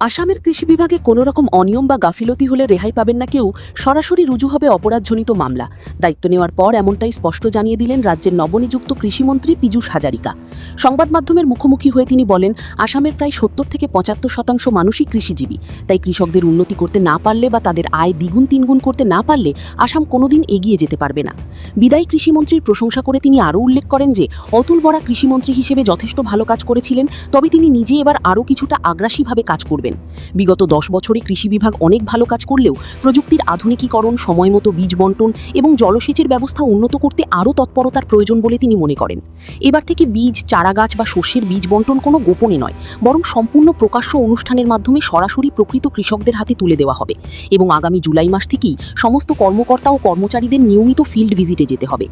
আসামের কৃষি বিভাগে কোনো রকম অনিয়ম বা গাফিলতি হলে রেহাই পাবেন না কেউ, সরাসরি রুজু হবে অপরাধজনিত মামলা। দায়িত্ব নেওয়ার পর এমনটাই স্পষ্ট জানিয়ে দিলেন রাজ্যের নবনিযুক্ত কৃষিমন্ত্রী পীযূষ হাজারিকা। সংবাদ মাধ্যমের মুখোমুখি হয়ে তিনি বলেন, আসামের প্রায় ৭০ থেকে ৭৫% মানুষই কৃষিজীবী। তাই কৃষকদের উন্নতি করতে না পারলে বা তাদের আয় দ্বিগুণ তিনগুণ করতে না পারলে আসাম কোনোদিন এগিয়ে যেতে পারবে না। বিদায়ী কৃষিমন্ত্রীর প্রশংসা করে তিনি আরও উল্লেখ করেন যে অতুল বরা কৃষিমন্ত্রী হিসেবে যথেষ্ট ভালো কাজ করেছিলেন, তবে তিনি নিজে এবার আরও কিছুটা আগ্রাসীভাবে কাজ করবেন। বিগত 10 বছরে কৃষি বিভাগ অনেক ভালো কাজ করলেও প্রযুক্তির আধুনিকীকরণ, সময়মতো বীজ বন্টন এবং জলসেচের ব্যবস্থা উন্নত করতে আরও তৎপরতার প্রয়োজন বলে তিনি মনে করেন। এবার থেকে বীজ, চারাগাছ বা শস্যের বীজ বন্টন কোনো গোপনে নয়, বরং সম্পূর্ণ প্রকাশ্য অনুষ্ঠানের মাধ্যমে সরাসরি প্রকৃত কৃষকদের হাতে তুলে দেওয়া হবে এবং আগামী জুলাই মাস থেকেই সমস্ত কর্মকর্তা ও কর্মচারীদের নিয়মিত ফিল্ড ভিজিটে যেতে হবে।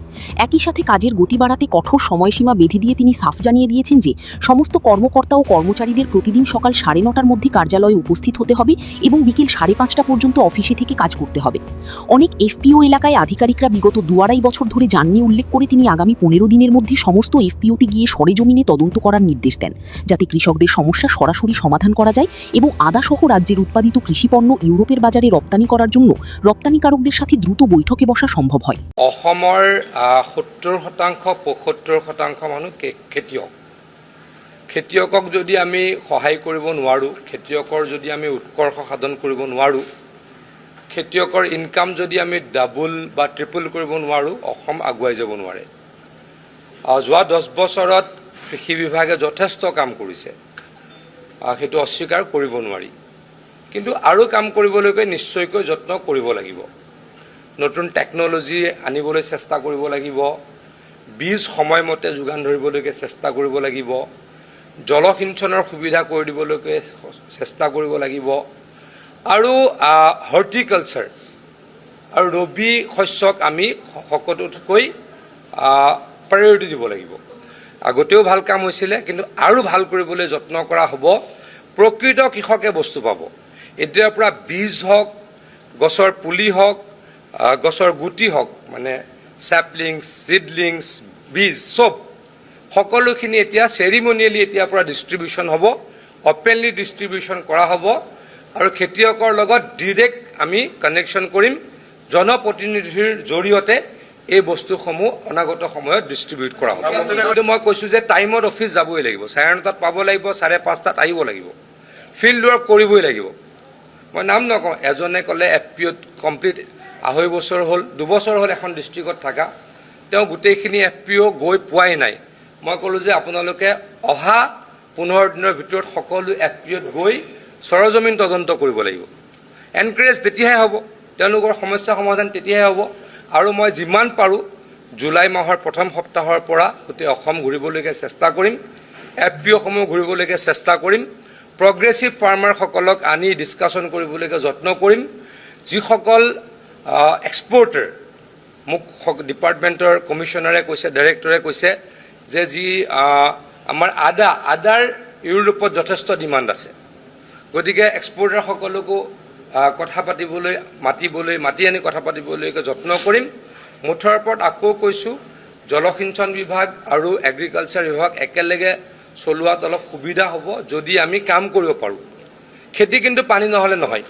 একই সাথে কাজের গতি বাড়াতে কঠোর সময়সীমা বেঁধে দিয়ে তিনি সাফ জানিয়ে দিয়েছেন যে সমস্ত কর্মকর্তা ও কর্মচারীদের প্রতিদিন সকাল 9:30টার মধ্যে কার্যালয়ে উপস্থিত হতে হবে এবং বিকেল 5:30টা পর্যন্ত অফিসে থেকে কাজ করতে হবে। অনেক এফপিও এলাকায় আধিকারিকরা বিগত 2-2.5 বছর ধরে যাননি উল্লেখ করে তিনি আগামী 15 দিনের মধ্যে সমস্ত এফপিওতে গিয়ে সরেজমিনে তদন্ত করার নির্দেশ দেন, যাতে কৃষকদের সমস্যা সরাসরি সমাধান করা যায় এবং আদাসহ রাজ্যের উৎপাদিত কৃষিপণ্য ইউরোপের বাজারে রপ্তানি করার জন্য রপ্তানিকারকদের সাথে দ্রুত বৈঠকে বসা সম্ভব হয়। অসমৰ 70-75% মানুহ খেতিয়ক। খেতিয়কক যদি আমি সহায় কৰিব নোৱাৰোঁ, খেতিয়কৰ যদি আমি উৎকৰ্ষ সাধন কৰিব নোৱাৰোঁ, খেতিয়কৰ ইনকাম যদি আমি ডাবল বা ট্ৰিপল কৰিব নোৱাৰোঁ, অসম আগুৱাই যাব নোৱাৰে। যোৱা 10 বছৰত কৃষি বিভাগে যথেষ্ট কাম কৰিছে, সেইটো অস্বীকাৰ কৰিব নোৱাৰি। কিন্তু আৰু কাম কৰিবলৈকে নিশ্চয়কৈ যত্ন কৰিব লাগিব। নতুন টেকন'লজি আনিবলৈ চেষ্টা কৰিব লাগিব, বীজ সময়মতে যোগান ধৰিবলৈকে চেষ্টা কৰিব লাগিব, জলসিঞ্চনৰ সুবিধা কৰি দিবলৈকে চেষ্টা কৰিব লাগিব, আৰু হৰ্টিকালচাৰ আৰু ৰবি শস্যক আমি সকলোতকৈ প্ৰায়ৰিটি দিব লাগিব। আগতেও ভাল কাম হৈছিলে, কিন্তু আৰু ভাল কৰিবলৈ যত্ন কৰা হ'ব। প্ৰকৃত কৃষকে বস্তু পাব। এতিয়াৰ পৰা বীজ হওক, গছৰ পুলি হওক, গছৰ গুটি হওক, মানে চেপলিংছ, চিডলিংছ, বীজ চব সকলোখিনি এতিয়া চেৰিমনিয়েলি এতিয়াৰ পৰা ডিষ্ট্ৰিবিউশ্যন হ'ব, অপেনলি ডিষ্ট্ৰিবিউশ্যন কৰা হ'ব, আৰু খেতিয়কৰ লগত ডিৰেক্ট আমি কানেকশ্যন কৰিম। জনপ্ৰতিনিধিৰ জৰিয়তে এই বস্তুসমূহ অনাগত সময়ত ডিষ্ট্ৰিবিউট কৰা হ'ব। কিন্তু মই কৈছোঁ যে টাইমত অফিচ যাবই লাগিব, 9:30টাত পাব লাগিব, 5:30টাত আহিব লাগিব, ফিল্ড ৱৰ্ক কৰিবই লাগিব। মই নাম নকওঁ, এজনে ক'লে এফপিঅ'ত কমপ্লিট 2.5 বছৰ হ'ল, 2 বছৰ হ'ল এখন ডিষ্ট্ৰিক্টত থকা, তেওঁ গোটেইখিনি এফপিঅ' গৈ পোৱাই নাই। মই ক'লোঁ যে আপোনালোকে অহা 15 দিনৰ ভিতৰত সকলো এফপিঅ'ত গৈ সৰজমিন তদন্ত কৰিব লাগিব। এনকাৰেজ তেতিয়াহে হ'ব, তেওঁলোকৰ সমস্যা সমাধান তেতিয়াহে হ'ব। আৰু মই যিমান পাৰোঁ জুলাই মাহৰ প্ৰথম সপ্তাহৰ পৰা গোটেই অসম ঘূৰিবলৈকে চেষ্টা কৰিম, এফপিঅ'সমূহ ঘূৰিবলৈকে চেষ্টা কৰিম, প্ৰগ্ৰেছিভ ফাৰ্মাৰসকলক আনি ডিছকাশ্যন কৰিবলৈকে যত্ন কৰিম। যিসকল এক্সপৰ্টাৰ, মোক ডিপাৰ্টমেণ্টৰ কমিশ্যনাৰে কৈছে, ডাইৰেক্টৰে কৈছে যে যি আমাৰ আদাৰ ইউৰোপত যথেষ্ট ডিমাণ্ড আছে, গতিকে এক্সপৰ্টাৰসকলকো কথা পাতিবলৈ মাতি আনি কথা পাতিবলৈকে যত্ন কৰিম। মুঠৰ ওপৰত আকৌ কৈছোঁ, জলসিঞ্চন বিভাগ আৰু এগ্ৰিকালচাৰ বিভাগ একেলগে চলোৱাত অলপ সুবিধা হ'ব যদি আমি কাম কৰিব পাৰোঁ। খেতি কিন্তু পানী নহ'লে নহয়।